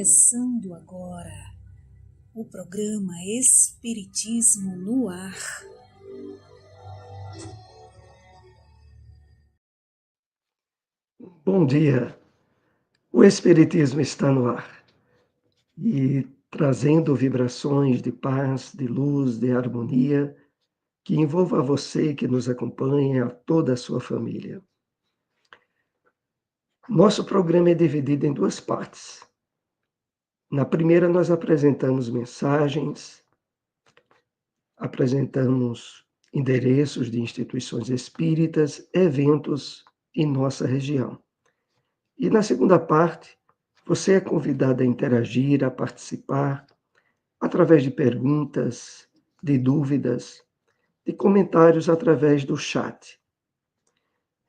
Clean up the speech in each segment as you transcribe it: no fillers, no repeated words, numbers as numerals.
Começando agora o programa Espiritismo no Ar. Bom dia, o Espiritismo está no ar e trazendo vibrações de paz, de luz, de harmonia que envolva você que nos acompanha, a toda a sua família. Nosso programa é dividido em duas partes. Na primeira, nós apresentamos mensagens, apresentamos endereços de instituições espíritas, eventos em nossa região. E na segunda parte, você é convidado a interagir, a participar, através de perguntas, de dúvidas, de comentários através do chat.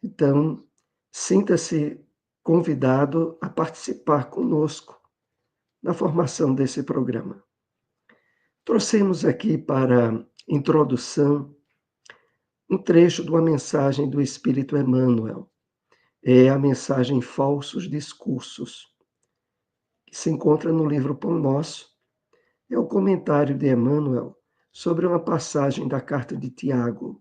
Então, sinta-se convidado a participar conosco na formação desse programa. Trouxemos aqui para introdução um trecho de uma mensagem do Espírito Emmanuel. É a mensagem Falsos Discursos, que se encontra no livro Pão Nosso. É o comentário de Emmanuel sobre uma passagem da carta de Tiago,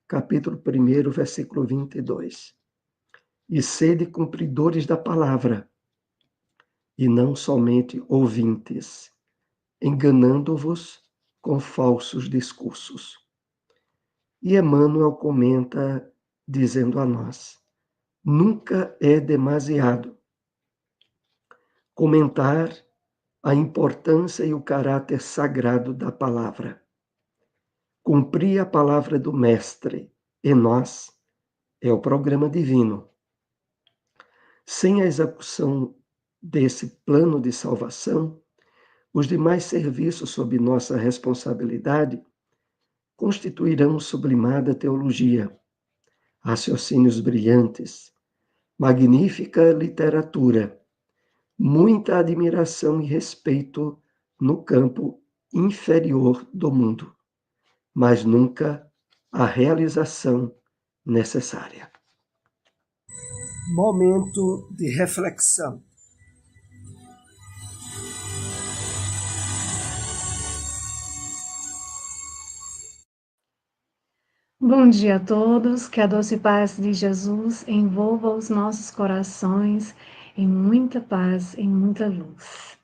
capítulo 1, versículo 22. E sede cumpridores da palavra, e não somente ouvintes, enganando-vos com falsos discursos. E Emmanuel comenta, dizendo a nós, nunca é demasiado comentar a importância e o caráter sagrado da palavra. Cumprir a palavra do Mestre em nós é o programa divino. Sem a execução desse plano de salvação, os demais serviços sob nossa responsabilidade constituirão sublimada teologia, raciocínios brilhantes, magnífica literatura, muita admiração e respeito no campo inferior do mundo, mas nunca a realização necessária. Momento de reflexão. Bom dia a todos, que a doce paz de Jesus envolva os nossos corações em muita paz, em muita luz.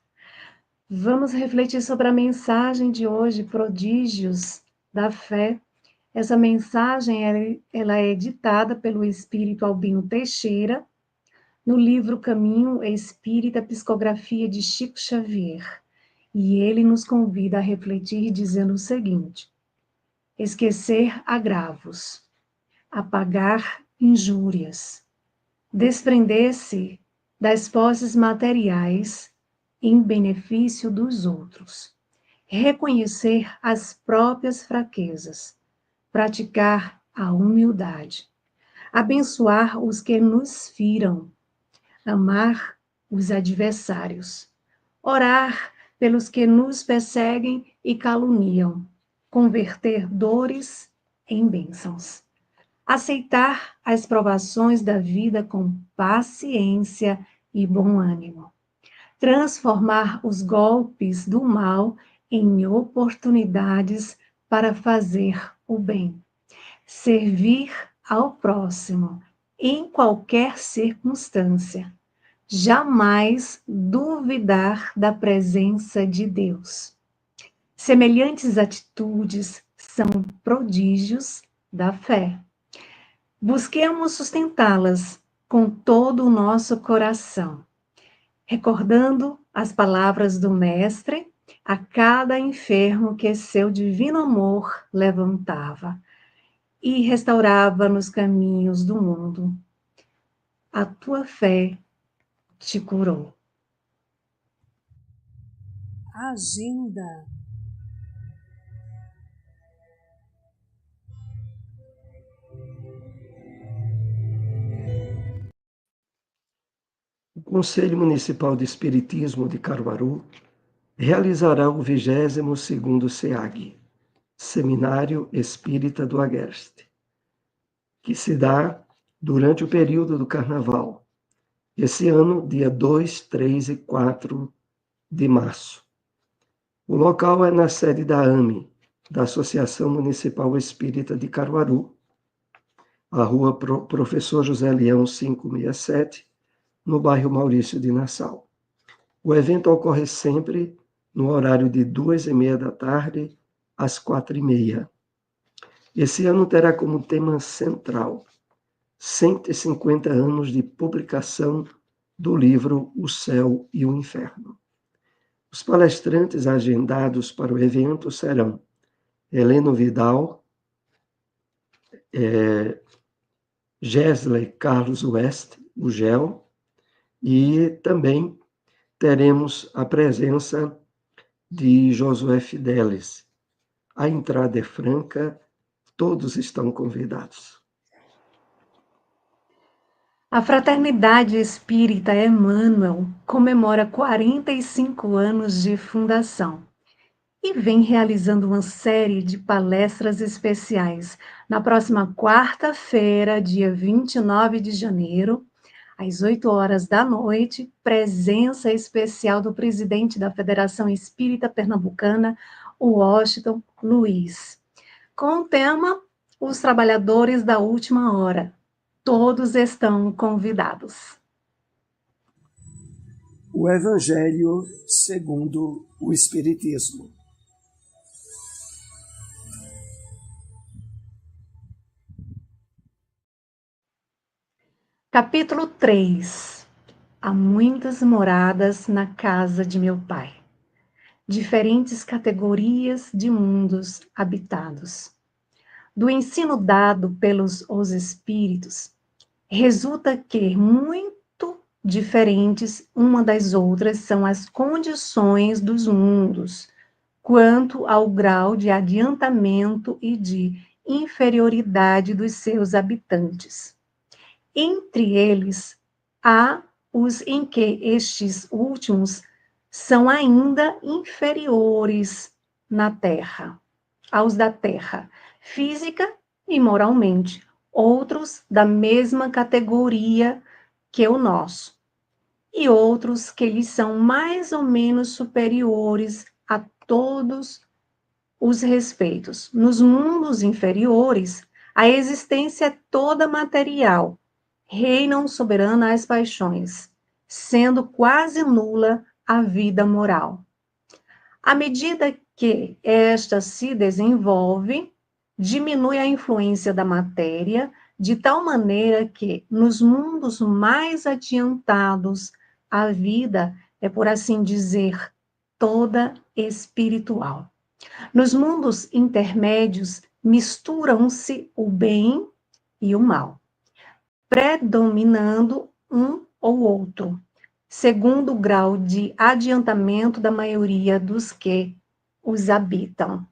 Vamos refletir sobre a mensagem de hoje, Prodígios da Fé. Essa mensagem ela é ditada pelo Espírito Albino Teixeira, no livro Caminho Espírita, Psicografia de Chico Xavier. E ele nos convida a refletir dizendo o seguinte: esquecer agravos, apagar injúrias, desprender-se das posses materiais em benefício dos outros, reconhecer as próprias fraquezas, praticar a humildade, abençoar os que nos firam, amar os adversários, orar pelos que nos perseguem e caluniam, converter dores em bênçãos, aceitar as provações da vida com paciência e bom ânimo, transformar os golpes do mal em oportunidades para fazer o bem, servir ao próximo em qualquer circunstância, jamais duvidar da presença de Deus. Semelhantes atitudes são prodígios da fé. Busquemos sustentá-las com todo o nosso coração, recordando as palavras do Mestre a cada enfermo que seu divino amor levantava e restaurava nos caminhos do mundo. A tua fé te curou. Agenda. O Conselho Municipal de Espiritismo de Caruaru realizará o 22º SEAG, Seminário Espírita do Agreste, que se dá durante o período do Carnaval. Esse ano, dia 2, 3 e 4 de março. O local é na sede da AME, da Associação Municipal Espírita de Caruaru, a rua Professor José Leão 567, no bairro Maurício de Nassau. O evento ocorre sempre no horário de 2h30 da tarde às 4h30. Esse ano terá como tema central 150 anos de publicação do livro O Céu e o Inferno. Os palestrantes agendados para o evento serão Heleno Vidal, Gesley Carlos West, o GEL, e também teremos a presença de Josué Fidelis. A entrada é franca, todos estão convidados. A Fraternidade Espírita Emmanuel comemora 45 anos de fundação e vem realizando uma série de palestras especiais. Na próxima quarta-feira, dia 29 de janeiro, às 8h, presença especial do presidente da Federação Espírita Pernambucana, Washington Luiz, com o tema Os Trabalhadores da Última Hora. Todos estão convidados. O Evangelho segundo o Espiritismo. Capítulo 3. Há muitas moradas na casa de meu Pai. Diferentes categorias de mundos habitados. Do ensino dado pelos os espíritos, resulta que muito diferentes uma das outras são as condições dos mundos, quanto ao grau de adiantamento e de inferioridade dos seus habitantes. Entre eles, há os em que estes últimos são ainda inferiores na Terra, aos da Terra, física e moralmente, outros da mesma categoria que o nosso, e outros que lhes são mais ou menos superiores a todos os respeitos. Nos mundos inferiores, a existência é toda material, reinam soberana as paixões, sendo quase nula a vida moral. À medida que esta se desenvolve, diminui a influência da matéria, de tal maneira que, nos mundos mais adiantados, a vida é, por assim dizer, toda espiritual. Nos mundos intermédios, misturam-se o bem e o mal, predominando um ou outro, segundo o grau de adiantamento da maioria dos que os habitam.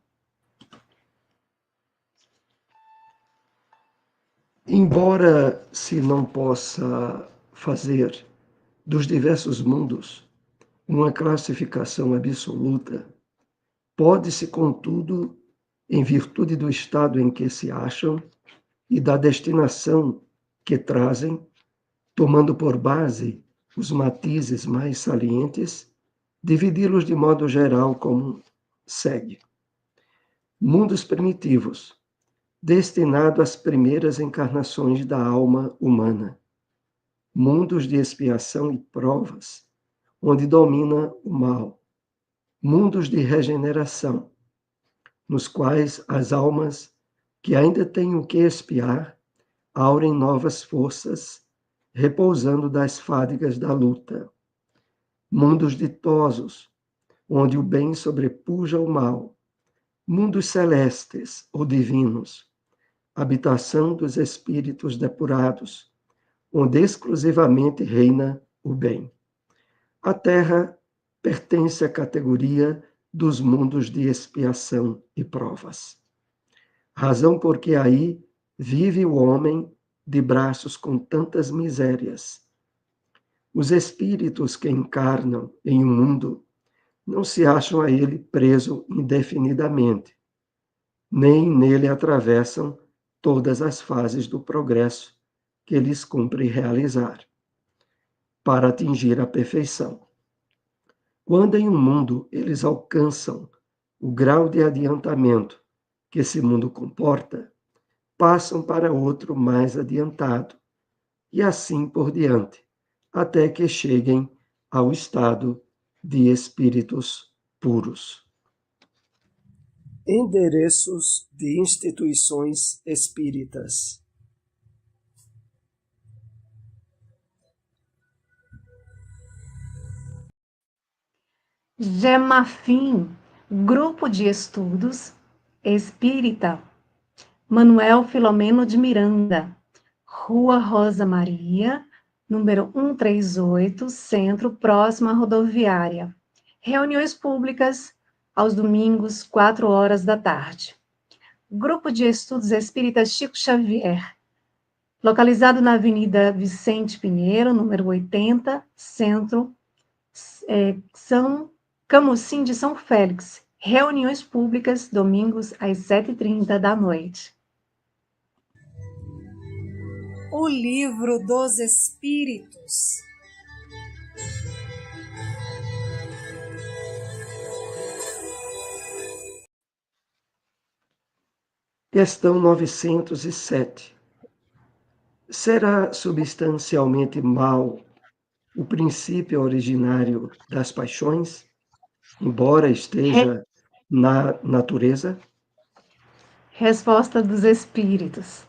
Embora se não possa fazer dos diversos mundos uma classificação absoluta, pode-se, contudo, em virtude do estado em que se acham e da destinação que trazem, tomando por base os matizes mais salientes, dividi-los de modo geral como segue: mundos primitivos, destinado às primeiras encarnações da alma humana. Mundos de expiação e provas, onde domina o mal. Mundos de regeneração, nos quais as almas que ainda têm o que expiar, aurem novas forças, repousando das fadigas da luta. Mundos ditosos, onde o bem sobrepuja o mal. Mundos celestes ou divinos, habitação dos espíritos depurados, onde exclusivamente reina o bem. A Terra pertence à categoria dos mundos de expiação e provas. Razão porque aí vive o homem de braços com tantas misérias. Os espíritos que encarnam em um mundo não se acham a ele preso indefinidamente, nem nele atravessam todas as fases do progresso que lhes cumpre realizar, para atingir a perfeição. Quando em um mundo eles alcançam o grau de adiantamento que esse mundo comporta, passam para outro mais adiantado, e assim por diante, até que cheguem ao estado de espíritos puros. Endereços de instituições espíritas. Gemafim, Grupo de Estudos Espírita, Manuel Filomeno de Miranda, Rua Rosa Maria, número 138, Centro, próximo à rodoviária. Reuniões públicas aos domingos, 4 horas da tarde. Grupo de Estudos Espíritas Chico Xavier, localizado na Avenida Vicente Pinheiro, número 80, Centro, São Camusim de São Félix. Reuniões públicas, domingos, às 7h30 da noite. O Livro dos Espíritos. Questão 907. Será substancialmente mal o princípio originário das paixões, embora esteja na natureza? Resposta dos Espíritos.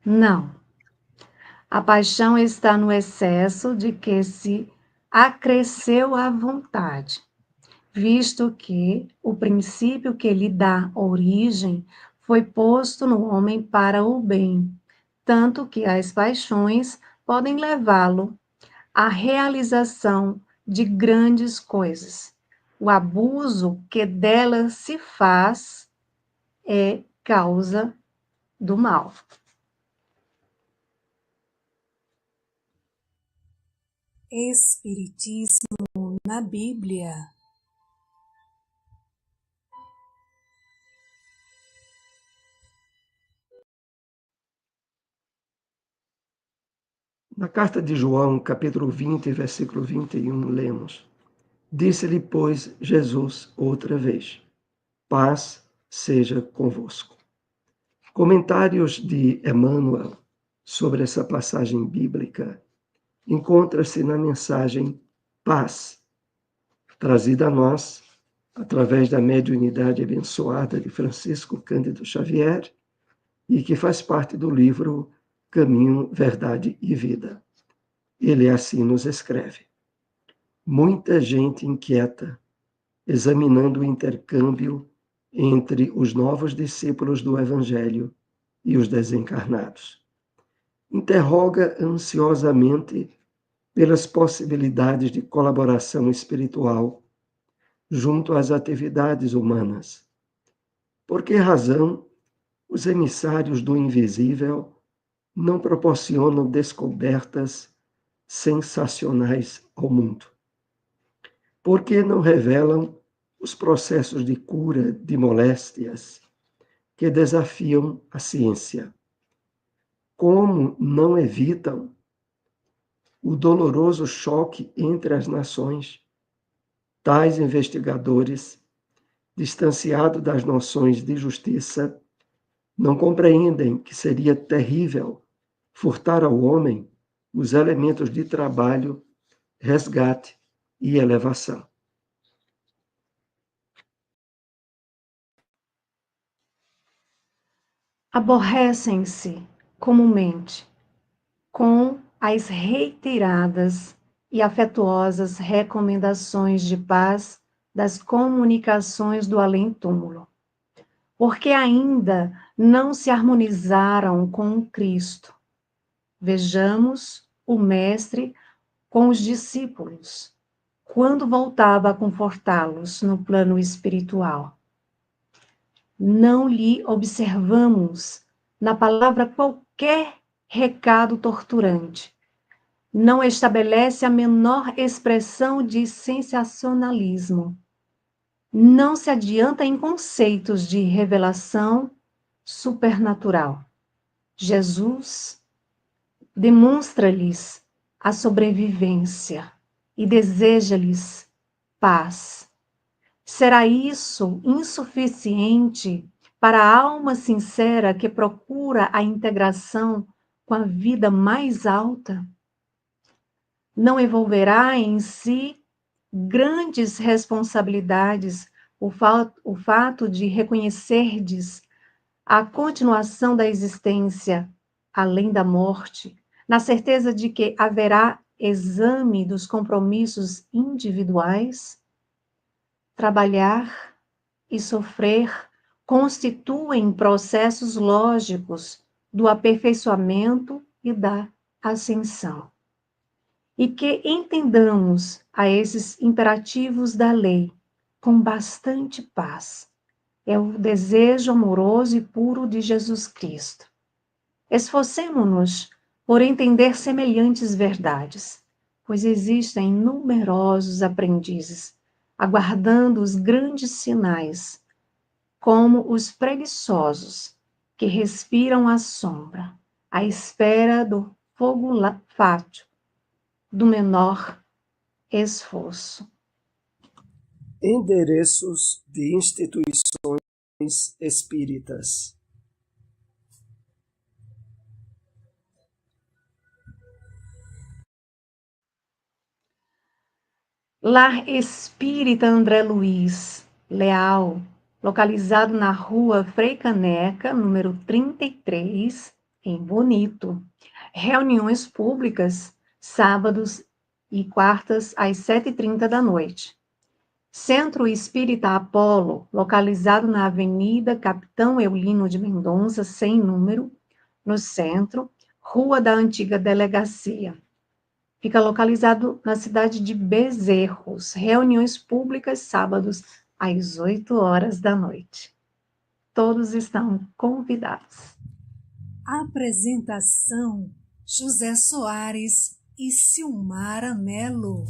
Não. A paixão está no excesso de que se acresceu à vontade, visto que o princípio que lhe dá origem foi posto no homem para o bem, tanto que as paixões podem levá-lo à realização de grandes coisas. O abuso que delas se faz é causa do mal. Espiritismo na Bíblia. Na carta de João, capítulo 20, versículo 21, lemos: Disse-lhe, pois, Jesus outra vez: Paz seja convosco. Comentários de Emmanuel sobre essa passagem bíblica encontra-se na mensagem Paz, trazida a nós através da mediunidade abençoada de Francisco Cândido Xavier e que faz parte do livro Caminho, Verdade e Vida. Ele assim nos escreve: muita gente inquieta, examinando o intercâmbio entre os novos discípulos do Evangelho e os desencarnados. Interroga ansiosamente pelas possibilidades de colaboração espiritual junto às atividades humanas. Por que razão os emissários do invisível não proporcionam descobertas sensacionais ao mundo? Por que não revelam os processos de cura de moléstias que desafiam a ciência? Como não evitam o doloroso choque entre as nações? Tais investigadores, distanciados das noções de justiça, não compreendem que seria terrível furtar ao homem os elementos de trabalho, resgate e elevação. Aborrecem-se comumente com as reiteradas e afetuosas recomendações de paz das comunicações do além-túmulo, porque ainda não se harmonizaram com o Cristo. Vejamos o Mestre com os discípulos, quando voltava a confortá-los no plano espiritual. Não lhe observamos na palavra qualquer recado torturante. Não estabelece a menor expressão de sensacionalismo. Não se adianta em conceitos de revelação supernatural. Jesus demonstra-lhes a sobrevivência e deseja-lhes paz. Será isso insuficiente para a alma sincera que procura a integração com a vida mais alta? Não envolverá em si grandes responsabilidades o fato de reconhecerdes a continuação da existência além da morte, na certeza de que haverá exame dos compromissos individuais? Trabalhar e sofrer constituem processos lógicos do aperfeiçoamento e da ascensão. E que entendamos a esses imperativos da lei com bastante paz. É o desejo amoroso e puro de Jesus Cristo. Esforcemo-nos por entender semelhantes verdades, pois existem numerosos aprendizes aguardando os grandes sinais, como os preguiçosos que respiram a sombra, à espera do fogo fátuo, do menor esforço. Endereços de instituições espíritas. Lar Espírita André Luiz Leal, localizado na rua Frei Caneca, número 33, em Bonito. Reuniões públicas, sábados e quartas, às 7h30 da noite. Centro Espírita Apolo, localizado na Avenida Capitão Eulino de Mendonça, sem número, no centro, Rua da Antiga Delegacia. Fica localizado na cidade de Bezerros. Reuniões públicas sábados às 8h da noite. Todos estão convidados. Apresentação: José Soares e Silmara Melo.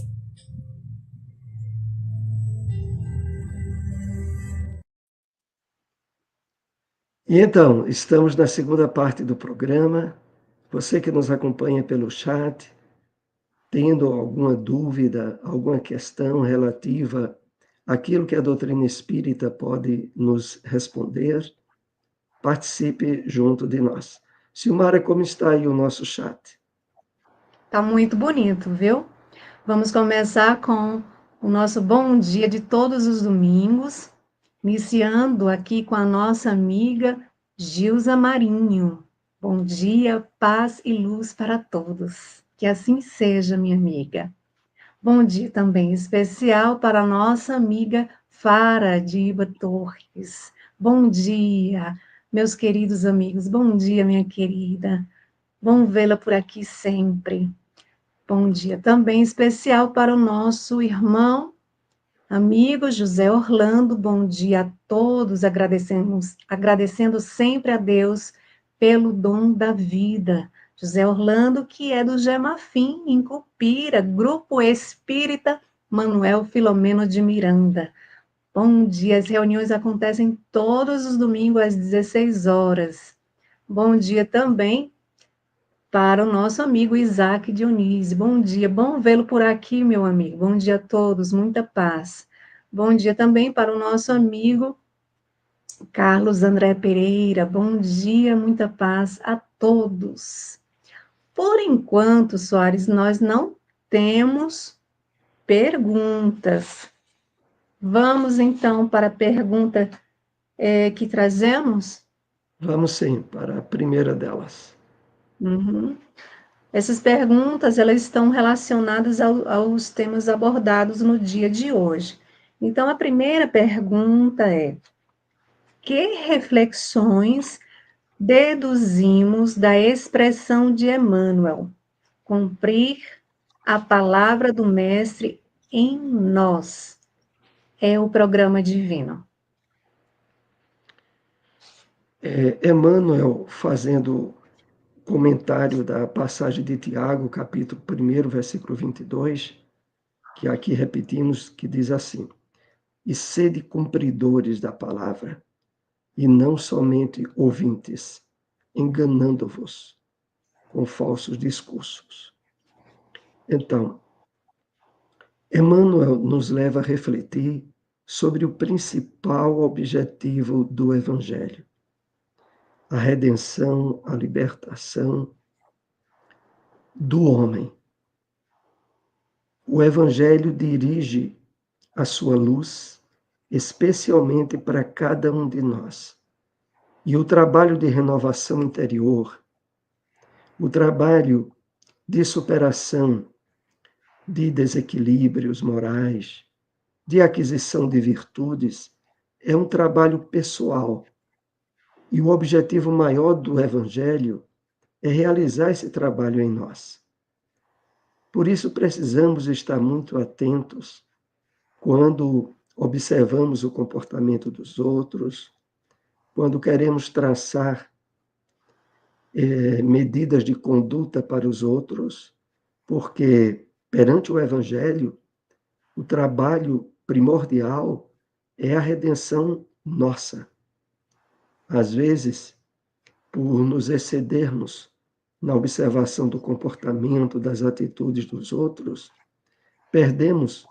E então, estamos na segunda parte do programa. Você que nos acompanha pelo chat, tendo alguma dúvida, alguma questão relativa àquilo que a doutrina espírita pode nos responder, participe junto de nós. Silmara, como está aí o nosso chat? Tá muito bonito, viu? Vamos começar com o nosso bom dia de todos os domingos, iniciando aqui com a nossa amiga Gilza Marinho. Bom dia, paz e luz para todos. Que assim seja, minha amiga. Bom dia também especial para a nossa amiga Fara Diba Torres. Bom dia, meus queridos amigos. Bom dia, minha querida. Bom vê-la por aqui sempre. Bom dia também especial para o nosso irmão, amigo José Orlando. Bom dia a todos. Agradecendo sempre a Deus pelo dom da vida. José Orlando, que é do Gemafim, em Cupira, Grupo Espírita Manuel Filomeno de Miranda. Bom dia, as reuniões acontecem todos os domingos às 16h. Bom dia também para o nosso amigo Isaac Dionísio. Bom dia, bom vê-lo por aqui, meu amigo. Bom dia a todos, muita paz. Bom dia também para o nosso amigo Carlos André Pereira. Bom dia, muita paz a todos. Por enquanto, Soares, nós não temos perguntas. Vamos, então, para a pergunta que trazemos? Vamos sim, para a primeira delas. Uhum. Essas perguntas, elas estão relacionadas aos temas abordados no dia de hoje. Então, a primeira pergunta é: que reflexões deduzimos da expressão de Emmanuel, cumprir a palavra do Mestre em nós? É o programa divino. Emmanuel, fazendo comentário da passagem de Tiago, capítulo 1, versículo 22, que aqui repetimos, que diz assim: e sede cumpridores da palavra, e não somente ouvintes, enganando-vos com falsos discursos. Então, Emmanuel nos leva a refletir sobre o principal objetivo do Evangelho: a redenção, a libertação do homem. O Evangelho dirige a sua luz especialmente para cada um de nós. E o trabalho de renovação interior, o trabalho de superação de desequilíbrios morais, de aquisição de virtudes, é um trabalho pessoal. E o objetivo maior do Evangelho é realizar esse trabalho em nós. Por isso, precisamos estar muito atentos quando observamos o comportamento dos outros, quando queremos traçar medidas de conduta para os outros, porque perante o Evangelho, o trabalho primordial é a redenção nossa. Às vezes, por nos excedermos na observação do comportamento, das atitudes dos outros, perdemos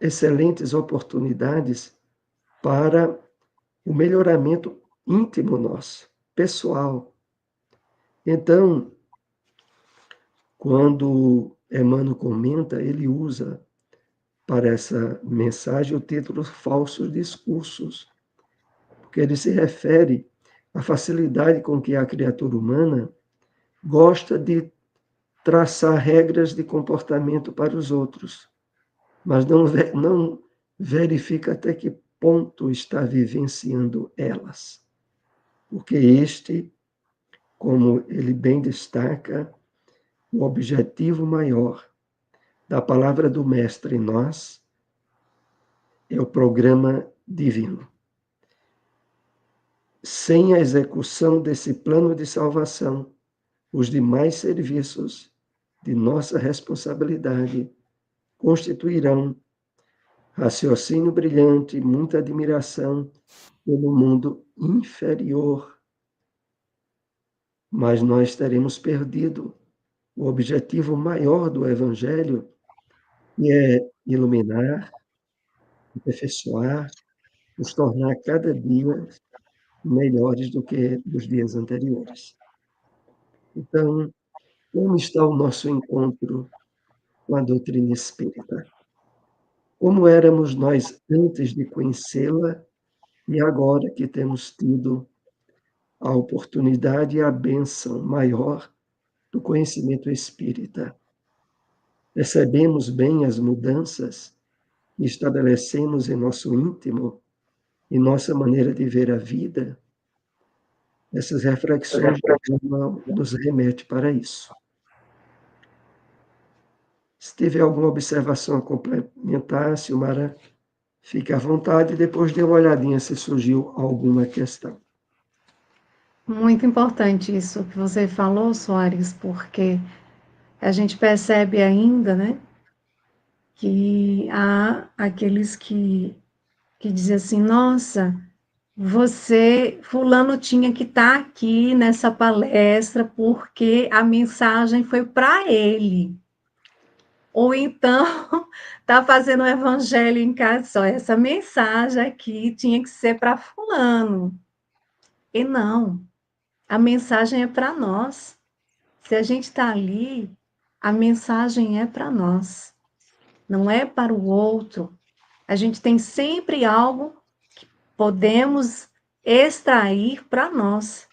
excelentes oportunidades para o melhoramento íntimo nosso, pessoal. Então, quando Emmanuel comenta, ele usa para essa mensagem o título Falsos Discursos, porque ele se refere à facilidade com que a criatura humana gosta de traçar regras de comportamento para os outros, mas não verifica até que ponto está vivenciando elas. Porque este, como ele bem destaca, o objetivo maior da palavra do Mestre em nós é o programa divino. Sem a execução desse plano de salvação, os demais serviços de nossa responsabilidade constituirão raciocínio brilhante, muita admiração pelo mundo inferior. Mas nós teremos perdido o objetivo maior do Evangelho, que é iluminar, aperfeiçoar, nos tornar cada dia melhores do que os dias anteriores. Então, como está o nosso encontro com a doutrina espírita? Como éramos nós antes de conhecê-la e agora que temos tido a oportunidade e a bênção maior do conhecimento espírita? Percebemos bem as mudanças que estabelecemos em nosso íntimo, em nossa maneira de ver a vida? Essas reflexões nos remetem para isso. Se tiver alguma observação a complementar, Silmara, fique à vontade e depois dê uma olhadinha se surgiu alguma questão. Muito importante isso que você falou, Soares, porque a gente percebe ainda, né, que há aqueles que dizem assim, nossa, fulano tinha que estar aqui nessa palestra porque a mensagem foi para ele. Ou então, está fazendo o evangelho em casa, só essa mensagem aqui tinha que ser para fulano. E não, a mensagem é para nós. Se a gente está ali, a mensagem é para nós, não é para o outro. A gente tem sempre algo que podemos extrair para nós,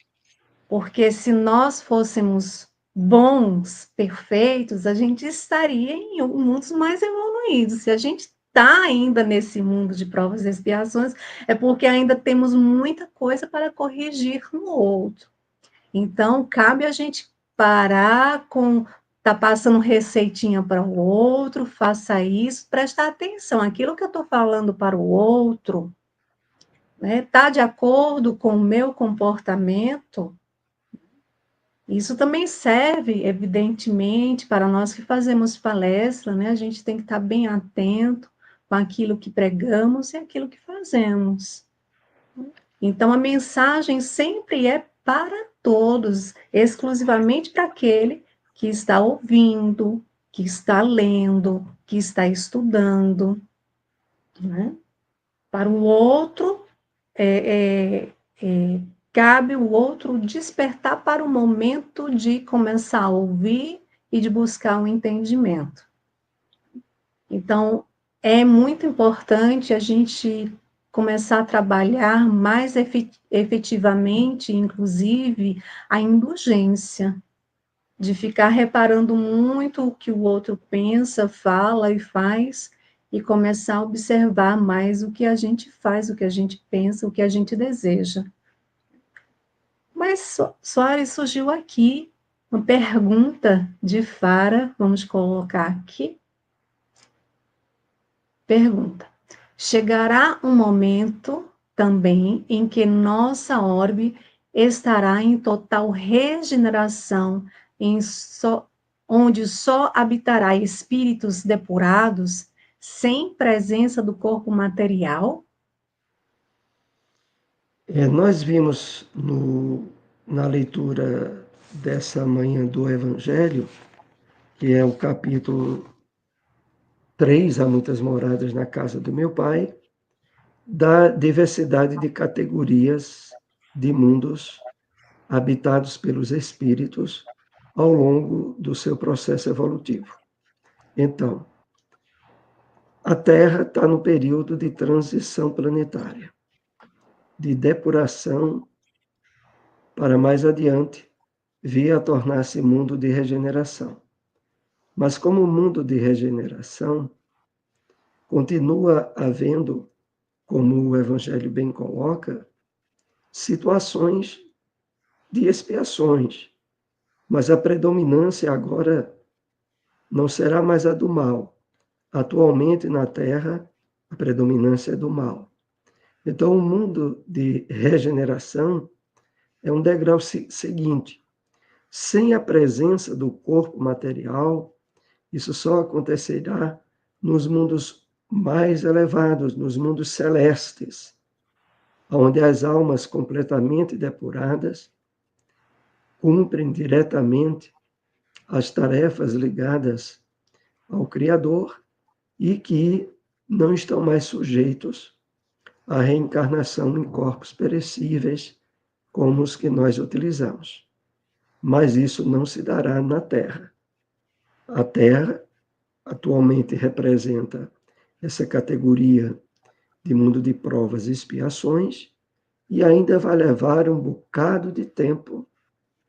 porque se nós fôssemos bons, perfeitos, a gente estaria em mundos mais evoluídos. Se a gente está ainda nesse mundo de provas e expiações, é porque ainda temos muita coisa para corrigir no outro. Então, cabe a gente parar com tá passando receitinha para o outro, faça isso, prestar atenção, aquilo que eu estou falando para o outro, né, tá de acordo com o meu comportamento? Isso também serve, evidentemente, para nós que fazemos palestra, né, a gente tem que estar bem atento com aquilo que pregamos e aquilo que fazemos. Então, a mensagem sempre é para todos, exclusivamente para aquele que está ouvindo, que está lendo, que está estudando, né? Para o outro, cabe o outro despertar para o momento de começar a ouvir e de buscar um entendimento. Então, é muito importante a gente começar a trabalhar mais efetivamente, inclusive, a indulgência, de ficar reparando muito o que o outro pensa, fala e faz, e começar a observar mais o que a gente faz, o que a gente pensa, o que a gente deseja. Mas, Soares, surgiu aqui uma pergunta de Fara, vamos colocar aqui. Pergunta: chegará um momento também em que nossa orbe estará em total regeneração, onde só habitará espíritos depurados, sem presença do corpo material? Nós vimos na leitura dessa manhã do Evangelho, que é o capítulo 3, há muitas moradas na casa do meu pai, da diversidade de categorias de mundos habitados pelos espíritos ao longo do seu processo evolutivo. Então, a Terra está no período de transição planetária, de depuração para mais adiante vir a tornar-se mundo de regeneração. Mas como mundo de regeneração, continua havendo, como o Evangelho bem coloca, situações de expiações, mas a predominância agora não será mais a do mal. Atualmente na Terra, a predominância é do mal. Então, o mundo de regeneração é um degrau seguinte. Sem a presença do corpo material, isso só acontecerá nos mundos mais elevados, nos mundos celestes, onde as almas completamente depuradas cumprem diretamente as tarefas ligadas ao Criador e que não estão mais sujeitos à reencarnação em corpos perecíveis como os que nós utilizamos. Mas isso não se dará na Terra. A Terra atualmente representa essa categoria de mundo de provas e expiações e ainda vai levar um bocado de tempo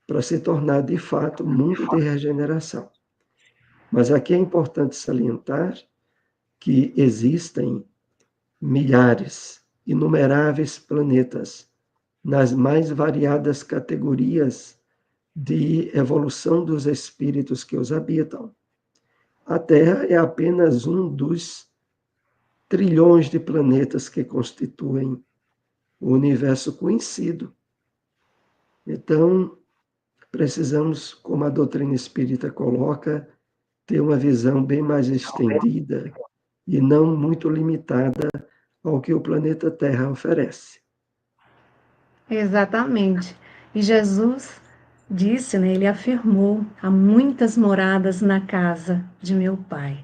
para se tornar de fato mundo de regeneração. Mas aqui é importante salientar que existem milhares, inumeráveis planetas nas mais variadas categorias de evolução dos espíritos que os habitam. A Terra é apenas um dos trilhões de planetas que constituem o universo conhecido. Então, precisamos, como a doutrina espírita coloca, ter uma visão bem mais estendida e não muito limitada ao que o planeta Terra oferece. Exatamente. E Jesus disse, né, ele afirmou: há muitas moradas na casa de meu Pai.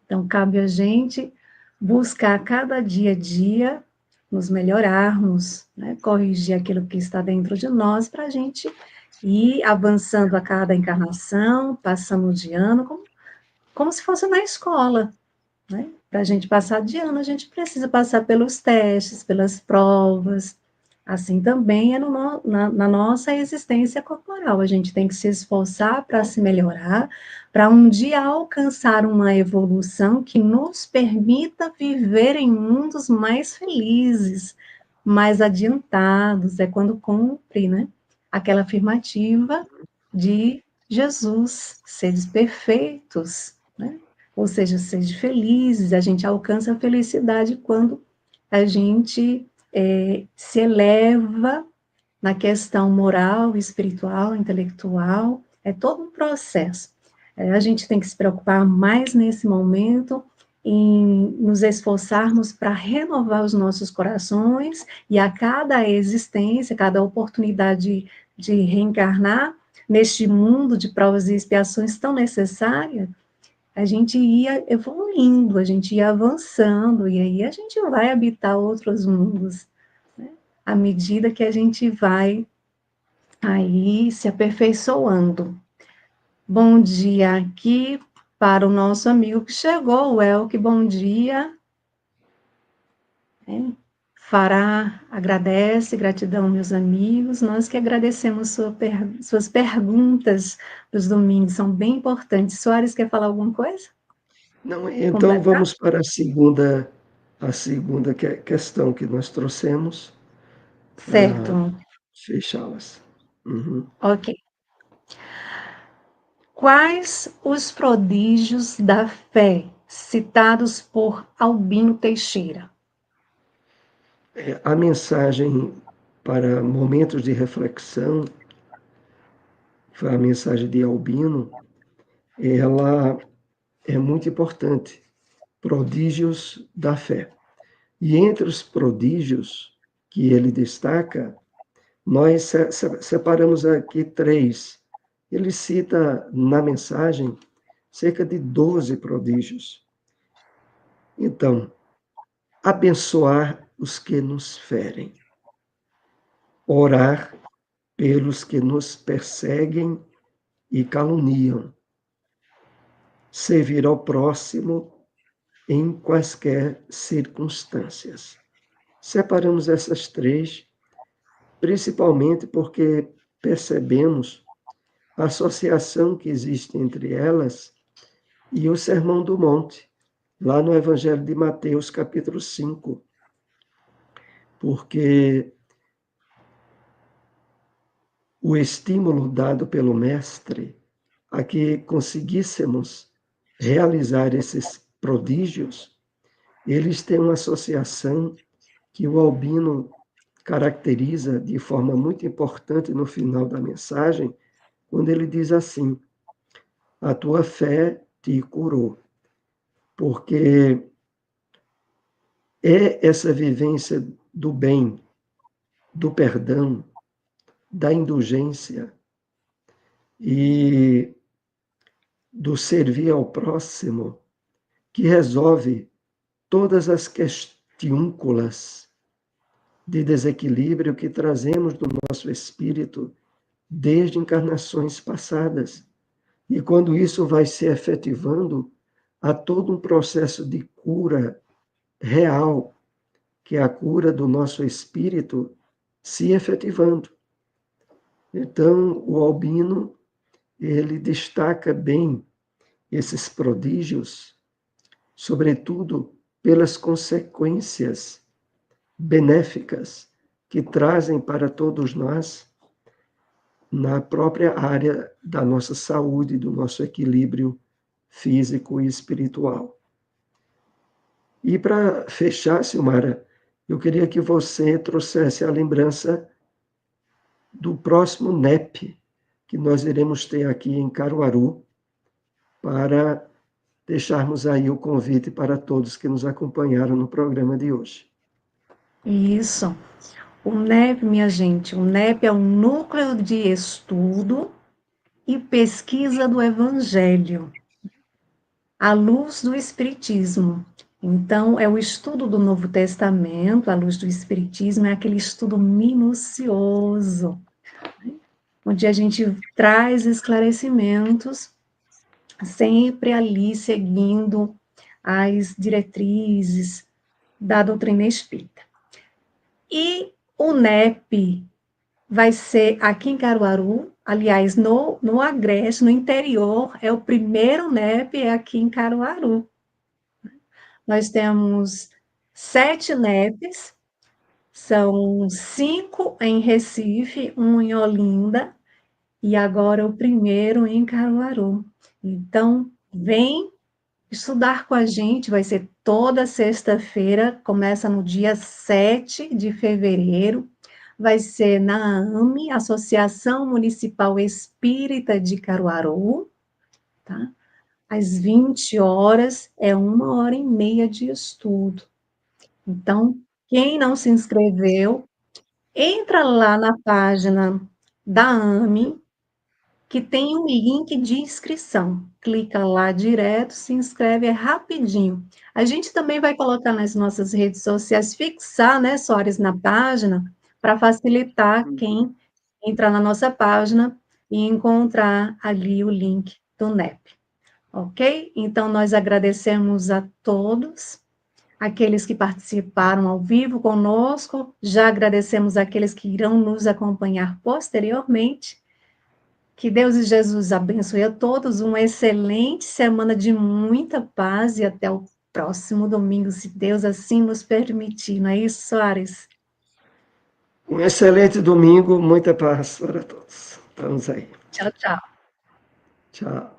Então, cabe a gente buscar cada dia a dia nos melhorarmos, né, corrigir aquilo que está dentro de nós para a gente ir avançando a cada encarnação, passando de ano, como se fosse na escola, né? Para a gente passar de ano, a gente precisa passar pelos testes, pelas provas. Assim também é na nossa existência corporal. A gente tem que se esforçar para se melhorar, para um dia alcançar uma evolução que nos permita viver em mundos mais felizes, mais adiantados. É quando cumpre, né, aquela afirmativa de Jesus, seres perfeitos, né? Ou seja, seja felizes, a gente alcança a felicidade quando a gente se eleva na questão moral, espiritual, intelectual, é todo um processo. A gente tem que se preocupar mais nesse momento em nos esforçarmos para renovar os nossos corações e a cada existência, cada oportunidade de reencarnar neste mundo de provas e expiações tão necessária, a gente ia evoluindo, a gente ia avançando, e aí a gente vai habitar outros mundos, né? À medida que a gente vai aí se aperfeiçoando. Bom dia aqui para o nosso amigo que chegou, o Elke, bom dia. Fará agradece, gratidão, meus amigos. Nós que agradecemos suas perguntas dos domingos, são bem importantes. Soares, quer falar alguma coisa? Não, então Completar? vamos para a segunda questão que nós trouxemos para Certo, fechá-las. Uhum. ok. Quais os prodígios da fé citados por Albino Teixeira? A mensagem para momentos de reflexão, foi a mensagem de Albino, ela é muito importante. Prodígios da fé. E entre os prodígios que ele destaca, nós separamos aqui três. Ele cita na mensagem cerca de 12 prodígios. Então, abençoar os que nos ferem, orar pelos que nos perseguem e caluniam, servir ao próximo em quaisquer circunstâncias. Separamos essas três, principalmente porque percebemos a associação que existe entre elas e o Sermão do Monte, lá no Evangelho de Mateus, capítulo 5, porque o estímulo dado pelo Mestre a que conseguíssemos realizar esses prodígios, eles têm uma associação que o Albino caracteriza de forma muito importante no final da mensagem, quando ele diz assim: a tua fé te curou. Porque é essa vivência do bem, do perdão, da indulgência e do servir ao próximo que resolve todas as questiúnculas de desequilíbrio que trazemos do nosso espírito desde encarnações passadas. E quando isso vai se efetivando, há todo um processo de cura real, que é a cura do nosso espírito se efetivando. Então, o Albino, ele destaca bem esses prodígios, sobretudo pelas consequências benéficas que trazem para todos nós na própria área da nossa saúde, do nosso equilíbrio físico e espiritual. E para fechar, Silmara, eu queria que você trouxesse a lembrança do próximo NEP que nós iremos ter aqui em Caruaru, para deixarmos aí o convite para todos que nos acompanharam no programa de hoje. Isso. O NEP, minha gente, o NEP é um núcleo de estudo e pesquisa do Evangelho, à luz do Espiritismo. Então, é o estudo do Novo Testamento, à luz do Espiritismo, é aquele estudo minucioso, onde a gente traz esclarecimentos, sempre ali seguindo as diretrizes da doutrina espírita. E o NEP vai ser aqui em Caruaru, aliás, no Agreste, no interior, é o primeiro NEP, é aqui em Caruaru. Nós temos 7 NEPs, são 5 em Recife, um em Olinda, e agora o primeiro em Caruaru. Então, vem estudar com a gente, vai ser toda sexta-feira, começa no dia 7 de fevereiro, vai ser na AME, Associação Municipal Espírita de Caruaru, tá? Às 20 horas, é 1h30 de estudo. Então, quem não se inscreveu, entra lá na página da AME, que tem um link de inscrição. Clica lá direto, se inscreve, é rapidinho. A gente também vai colocar nas nossas redes sociais, fixar, né, Soares, na página, para facilitar quem entrar na nossa página e encontrar ali o link do NEP. Ok? Então, nós agradecemos a todos, aqueles que participaram ao vivo conosco, já agradecemos aqueles que irão nos acompanhar posteriormente. Que Deus e Jesus abençoe a todos, uma excelente semana de muita paz e até o próximo domingo, se Deus assim nos permitir. Não é isso, Soares? Um excelente domingo, muita paz para todos. Vamos aí. Tchau, tchau. Tchau.